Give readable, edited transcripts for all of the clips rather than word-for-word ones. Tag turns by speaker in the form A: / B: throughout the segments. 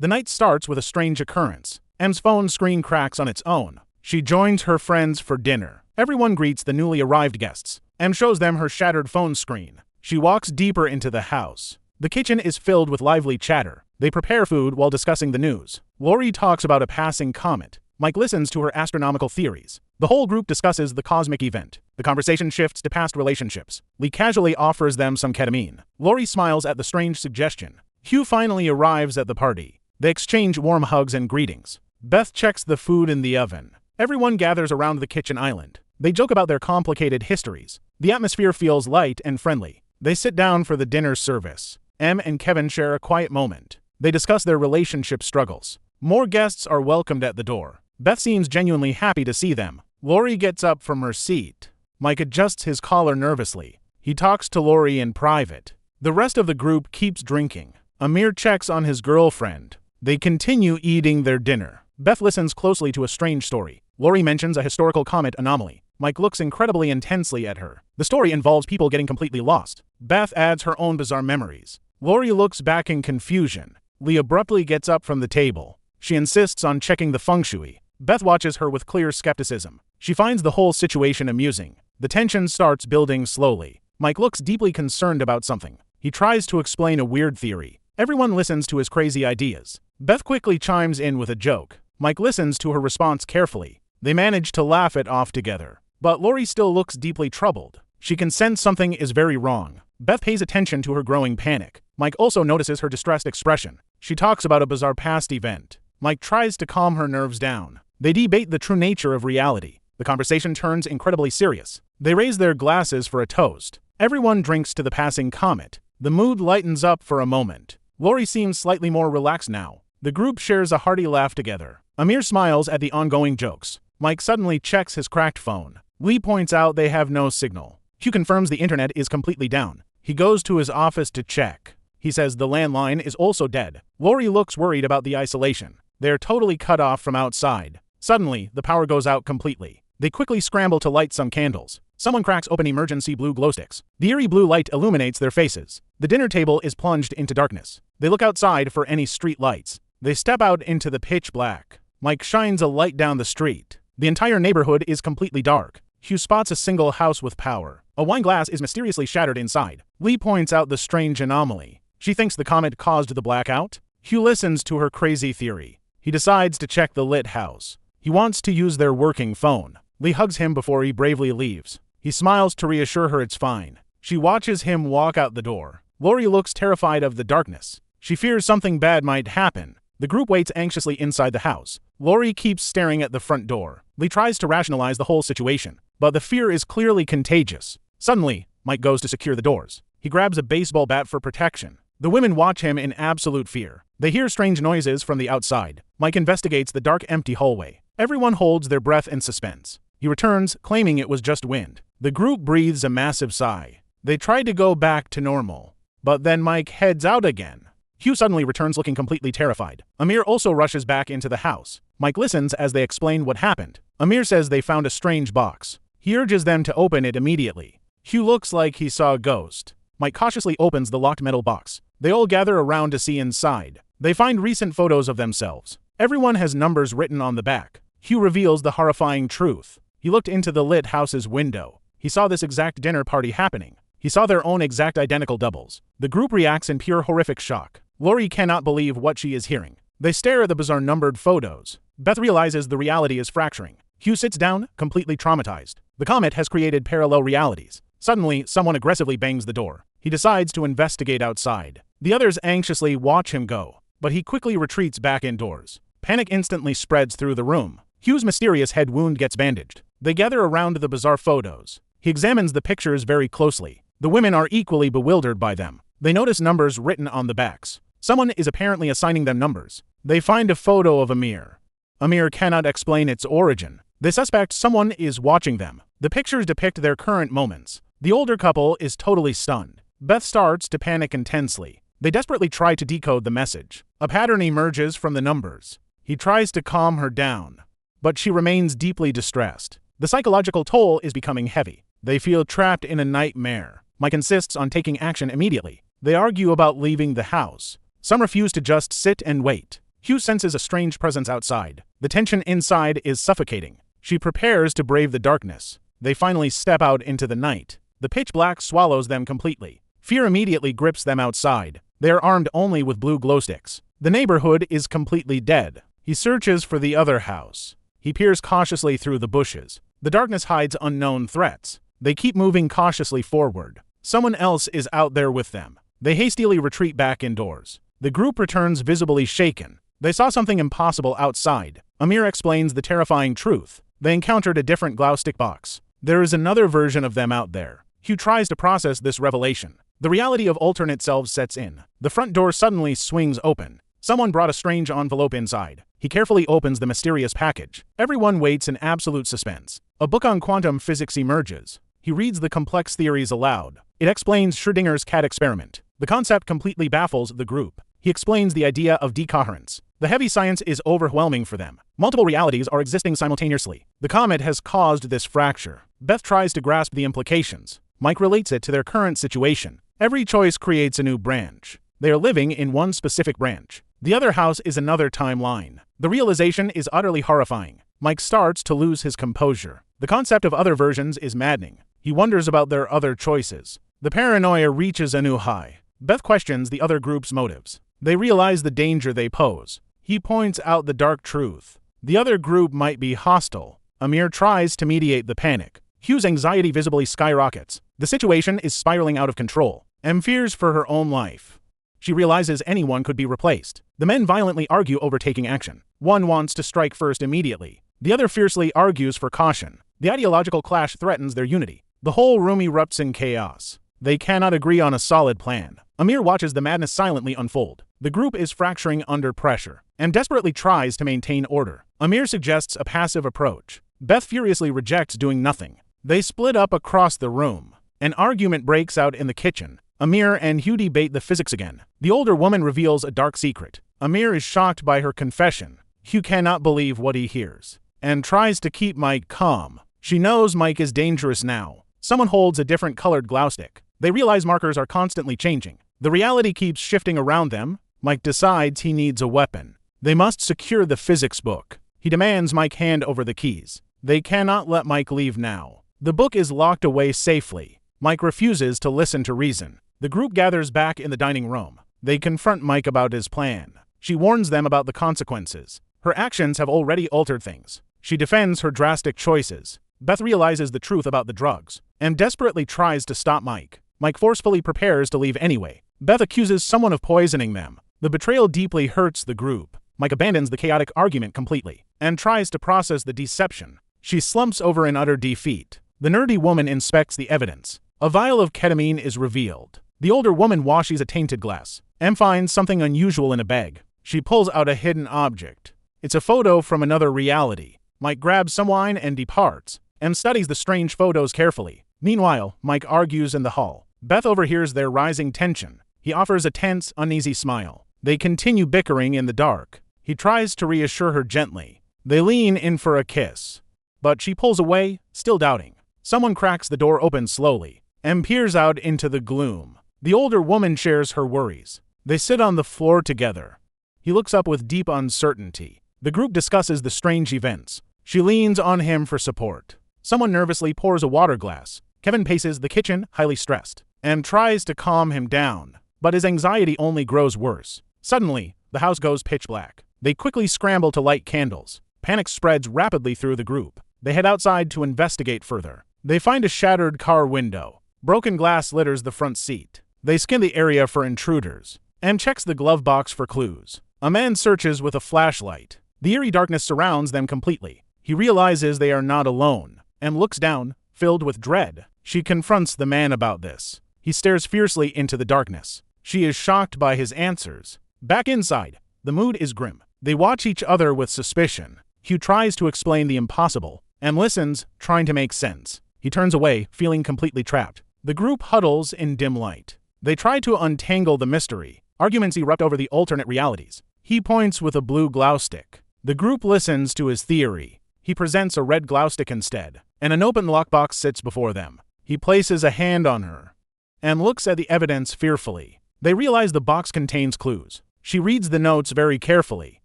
A: The night starts with a strange occurrence. M's phone screen cracks on its own. She joins her friends for dinner. Everyone greets the newly arrived guests. M shows them her shattered phone screen. She walks deeper into the house. The kitchen is filled with lively chatter. They prepare food while discussing the news. Lori talks about a passing comet. Mike listens to her astronomical theories. The whole group discusses the cosmic event. The conversation shifts to past relationships. Lee casually offers them some ketamine. Lori smiles at the strange suggestion. Hugh finally arrives at the party. They exchange warm hugs and greetings. Beth checks the food in the oven. Everyone gathers around the kitchen island. They joke about their complicated histories. The atmosphere feels light and friendly. They sit down for the dinner service. Em and Kevin share a quiet moment. They discuss their relationship struggles. More guests are welcomed at the door. Beth seems genuinely happy to see them. Lori gets up from her seat. Mike adjusts his collar nervously. He talks to Lori in private. The rest of the group keeps drinking. Amir checks on his girlfriend. They continue eating their dinner. Beth listens closely to a strange story. Lori mentions a historical comet anomaly. Mike looks incredibly intensely at her. The story involves people getting completely lost. Beth adds her own bizarre memories. Lori looks back in confusion. Lee abruptly gets up from the table. She insists on checking the feng shui. Beth watches her with clear skepticism. She finds the whole situation amusing. The tension starts building slowly. Mike looks deeply concerned about something. He tries to explain a weird theory. Everyone listens to his crazy ideas. Beth quickly chimes in with a joke. Mike listens to her response carefully. They manage to laugh it off together. But Lori still looks deeply troubled. She can sense something is very wrong. Beth pays attention to her growing panic. Mike also notices her distressed expression. She talks about a bizarre past event. Mike tries to calm her nerves down. They debate the true nature of reality. The conversation turns incredibly serious. They raise their glasses for a toast. Everyone drinks to the passing comet. The mood lightens up for a moment. Lori seems slightly more relaxed now. The group shares a hearty laugh together. Amir smiles at the ongoing jokes. Mike suddenly checks his cracked phone. Lee points out they have no signal. Hugh confirms the internet is completely down. He goes to his office to check. He says the landline is also dead. Lori looks worried about the isolation. They're totally cut off from outside. Suddenly, the power goes out completely. They quickly scramble to light some candles. Someone cracks open emergency blue glow sticks. The eerie blue light illuminates their faces. The dinner table is plunged into darkness. They look outside for any street lights. They step out into the pitch black. Mike shines a light down the street. The entire neighborhood is completely dark. Hugh spots a single house with power. A wine glass is mysteriously shattered inside. Lee points out the strange anomaly. She thinks the comet caused the blackout. Hugh listens to her crazy theory. He decides to check the lit house. He wants to use their working phone. Lee hugs him before he bravely leaves. He smiles to reassure her it's fine. She watches him walk out the door. Lori looks terrified of the darkness. She fears something bad might happen. The group waits anxiously inside the house. Lori keeps staring at the front door. Lee tries to rationalize the whole situation, but the fear is clearly contagious. Suddenly, Mike goes to secure the doors. He grabs a baseball bat for protection. The women watch him in absolute fear. They hear strange noises from the outside. Mike investigates the dark, empty hallway. Everyone holds their breath in suspense. He returns, claiming it was just wind. The group breathes a massive sigh. They try to go back to normal. But then Mike heads out again. Hugh suddenly returns looking completely terrified. Amir also rushes back into the house. Mike listens as they explain what happened. Amir says they found a strange box. He urges them to open it immediately. Hugh looks like he saw a ghost. Mike cautiously opens the locked metal box. They all gather around to see inside. They find recent photos of themselves. Everyone has numbers written on the back. Hugh reveals the horrifying truth. He looked into the lit house's window. He saw this exact dinner party happening. He saw their own exact identical doubles. The group reacts in pure horrific shock. Lori cannot believe what she is hearing. They stare at the bizarre numbered photos. Beth realizes the reality is fracturing. Hugh sits down, completely traumatized. The comet has created parallel realities. Suddenly, someone aggressively bangs the door. He decides to investigate outside. The others anxiously watch him go, but he quickly retreats back indoors. Panic instantly spreads through the room. Hugh's mysterious head wound gets bandaged. They gather around the bizarre photos. He examines the pictures very closely. The women are equally bewildered by them. They notice numbers written on the backs. Someone is apparently assigning them numbers. They find a photo of Amir. Amir cannot explain its origin. They suspect someone is watching them. The pictures depict their current moments. The older couple is totally stunned. Beth starts to panic intensely. They desperately try to decode the message. A pattern emerges from the numbers. He tries to calm her down, but she remains deeply distressed. The psychological toll is becoming heavy. They feel trapped in a nightmare. Mike insists on taking action immediately. They argue about leaving the house. Some refuse to just sit and wait. Hugh senses a strange presence outside. The tension inside is suffocating. She prepares to brave the darkness. They finally step out into the night. The pitch black swallows them completely. Fear immediately grips them outside. They are armed only with blue glow sticks. The neighborhood is completely dead. He searches for the other house. He peers cautiously through the bushes. The darkness hides unknown threats. They keep moving cautiously forward. Someone else is out there with them. They hastily retreat back indoors. The group returns visibly shaken. They saw something impossible outside. Amir explains the terrifying truth. They encountered a different glow stick box. There is another version of them out there. Hugh tries to process this revelation. The reality of alternate selves sets in. The front door suddenly swings open. Someone brought a strange envelope inside. He carefully opens the mysterious package. Everyone waits in absolute suspense. A book on quantum physics emerges. He reads the complex theories aloud. It explains Schrödinger's cat experiment. The concept completely baffles the group. He explains the idea of decoherence. The heavy science is overwhelming for them. Multiple realities are existing simultaneously. The comet has caused this fracture. Beth tries to grasp the implications. Mike relates it to their current situation. Every choice creates a new branch. They are living in one specific branch. The other house is another timeline. The realization is utterly horrifying. Mike starts to lose his composure. The concept of other versions is maddening. He wonders about their other choices. The paranoia reaches a new high. Beth questions the other group's motives. They realize the danger they pose. He points out the dark truth. The other group might be hostile. Amir tries to mediate the panic. Hugh's anxiety visibly skyrockets. The situation is spiraling out of control. Em fears for her own life. She realizes anyone could be replaced. The men violently argue over taking action. One wants to strike first immediately. The other fiercely argues for caution. The ideological clash threatens their unity. The whole room erupts in chaos. They cannot agree on a solid plan. Amir watches the madness silently unfold. The group is fracturing under pressure and desperately tries to maintain order. Amir suggests a passive approach. Beth furiously rejects doing nothing. They split up across the room. An argument breaks out in the kitchen. Amir and Hugh debate the physics again. The older woman reveals a dark secret. Amir is shocked by her confession. Hugh cannot believe what he hears and tries to keep Mike calm. She knows Mike is dangerous now. Someone holds a different colored glow stick. They realize markers are constantly changing. The reality keeps shifting around them. Mike decides he needs a weapon. They must secure the physics book. He demands Mike hand over the keys. They cannot let Mike leave now. The book is locked away safely. Mike refuses to listen to reason. The group gathers back in the dining room. They confront Mike about his plan. She warns them about the consequences. Her actions have already altered things. She defends her drastic choices. Beth realizes the truth about the drugs and desperately tries to stop Mike. Mike forcefully prepares to leave anyway. Beth accuses someone of poisoning them. The betrayal deeply hurts the group. Mike abandons the chaotic argument completely and tries to process the deception. She slumps over in utter defeat. The nerdy woman inspects the evidence. A vial of ketamine is revealed. The older woman washes a tainted glass and finds something unusual in a bag. She pulls out a hidden object. It's a photo from another reality. Mike grabs some wine and departs and studies the strange photos carefully. Meanwhile, Mike argues in the hall. Beth overhears their rising tension. He offers a tense, uneasy smile. They continue bickering in the dark. He tries to reassure her gently. They lean in for a kiss, but she pulls away, still doubting. Someone cracks the door open slowly and peers out into the gloom. The older woman shares her worries. They sit on the floor together. He looks up with deep uncertainty. The group discusses the strange events. She leans on him for support. Someone nervously pours a water glass. Kevin paces the kitchen, highly stressed, and tries to calm him down, but his anxiety only grows worse. Suddenly, the house goes pitch black. They quickly scramble to light candles. Panic spreads rapidly through the group. They head outside to investigate further. They find a shattered car window. Broken glass litters the front seat. They scan the area for intruders and checks the glove box for clues. A man searches with a flashlight. The eerie darkness surrounds them completely. He realizes they are not alone and looks down, filled with dread. She confronts the man about this. He stares fiercely into the darkness. She is shocked by his answers. Back inside, the mood is grim. They watch each other with suspicion. Hugh tries to explain the impossible and listens, trying to make sense. He turns away, feeling completely trapped. The group huddles in dim light. They try to untangle the mystery. Arguments erupt over the alternate realities. He points with a blue glow stick. The group listens to his theory. He presents a red glow stick instead, and an open lockbox sits before them. He places a hand on her and looks at the evidence fearfully. They realize the box contains clues. She reads the notes very carefully.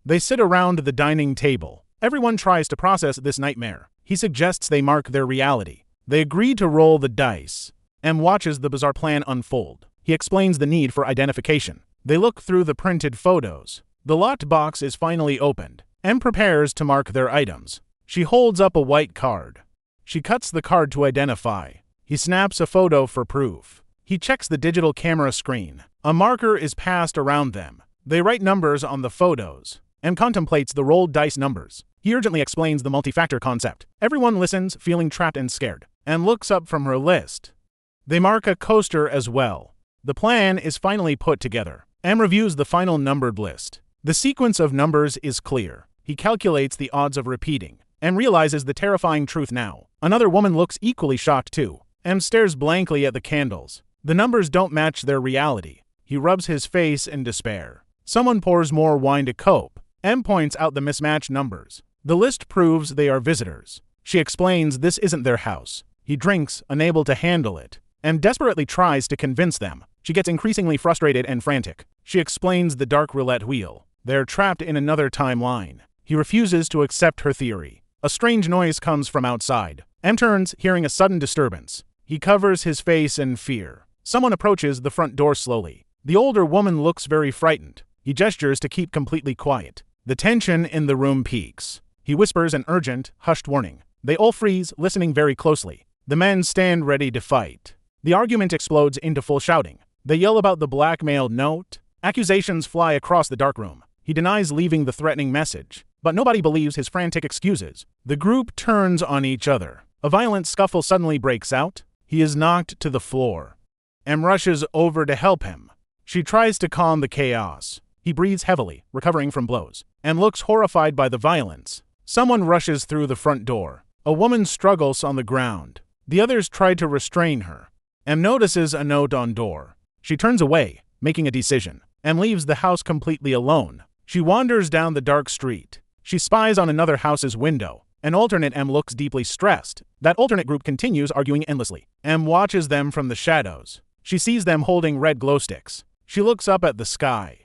A: They sit around the dining table. Everyone tries to process this nightmare. He suggests they mark their reality. They agree to roll the dice. M watches the bizarre plan unfold. He explains the need for identification. They look through the printed photos. The locked box is finally opened. M prepares to mark their items. She holds up a white card. She cuts the card to identify. He snaps a photo for proof. He checks the digital camera screen. A marker is passed around them. They write numbers on the photos. M contemplates the rolled dice numbers. He urgently explains the multi-factor concept. Everyone listens, feeling trapped and scared, and looks up from her list. They mark a coaster as well. The plan is finally put together. M reviews the final numbered list. The sequence of numbers is clear. He calculates the odds of repeating. M realizes the terrifying truth now. Another woman looks equally shocked too. M stares blankly at the candles. The numbers don't match their reality. He rubs his face in despair. Someone pours more wine to cope. M points out the mismatched numbers. The list proves they are visitors. She explains this isn't their house. He drinks, unable to handle it. M desperately tries to convince them. She gets increasingly frustrated and frantic. She explains the dark roulette wheel. They're trapped in another timeline. He refuses to accept her theory. A strange noise comes from outside. M turns, hearing a sudden disturbance. He covers his face in fear. Someone approaches the front door slowly. The older woman looks very frightened. He gestures to keep completely quiet. The tension in the room peaks. He whispers an urgent, hushed warning. They all freeze, listening very closely. The men stand ready to fight. The argument explodes into full shouting. They yell about the blackmail note. Accusations fly across the dark room. He denies leaving the threatening message, but nobody believes his frantic excuses. The group turns on each other. A violent scuffle suddenly breaks out. He is knocked to the floor. M rushes over to help him. She tries to calm the chaos. He breathes heavily, recovering from blows, and looks horrified by the violence. Someone rushes through the front door. A woman struggles on the ground. The others try to restrain her. M notices a note on door. She turns away, making a decision, and leaves the house completely alone. She wanders down the dark street. She spies on another house's window. An alternate M looks deeply stressed. That alternate group continues arguing endlessly. M watches them from the shadows. She sees them holding red glow sticks. She looks up at the sky.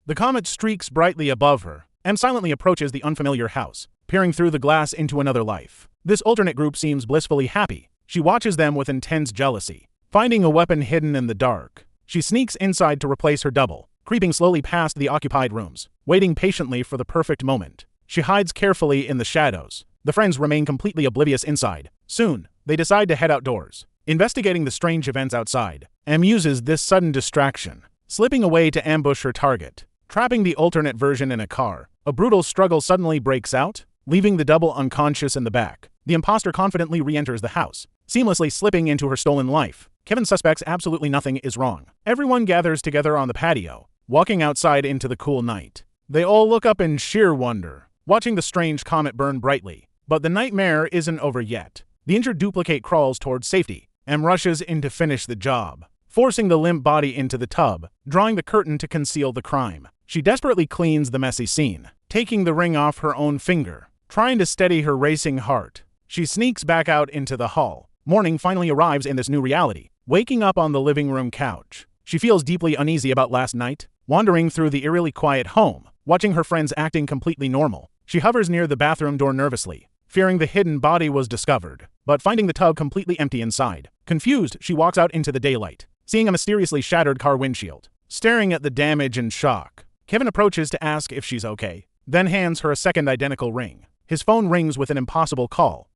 A: The comet streaks brightly above her. M silently approaches the unfamiliar house, peering through the glass into another life. This alternate group seems blissfully happy. She watches them with intense jealousy. Finding a weapon hidden in the dark, she sneaks inside to replace her double, creeping slowly past the occupied rooms, waiting patiently for the perfect moment. She hides carefully in the shadows. The friends remain completely oblivious inside. Soon, they decide to head outdoors, investigating the strange events outside. M uses this sudden distraction, slipping away to ambush her target. Trapping the alternate version in a car, a brutal struggle suddenly breaks out, leaving the double unconscious in the back. The imposter confidently re-enters the house, seamlessly slipping into her stolen life. Kevin suspects absolutely nothing is wrong. Everyone gathers together on the patio, walking outside into the cool night. They all look up in sheer wonder, watching the strange comet burn brightly. But the nightmare isn't over yet. The injured duplicate crawls towards safety and rushes in to finish the job, forcing the limp body into the tub, drawing the curtain to conceal the crime. She desperately cleans the messy scene, taking the ring off her own finger, trying to steady her racing heart. She sneaks back out into the hall. Morning finally arrives in this new reality. Waking up on the living room couch, she feels deeply uneasy about last night. Wandering through the eerily quiet home, watching her friends acting completely normal, she hovers near the bathroom door nervously, fearing the hidden body was discovered, but finding the tub completely empty inside. Confused, she walks out into the daylight, seeing a mysteriously shattered car windshield. Staring at the damage in shock, Kevin approaches to ask if she's okay, then hands her a second identical ring. His phone rings with an impossible call.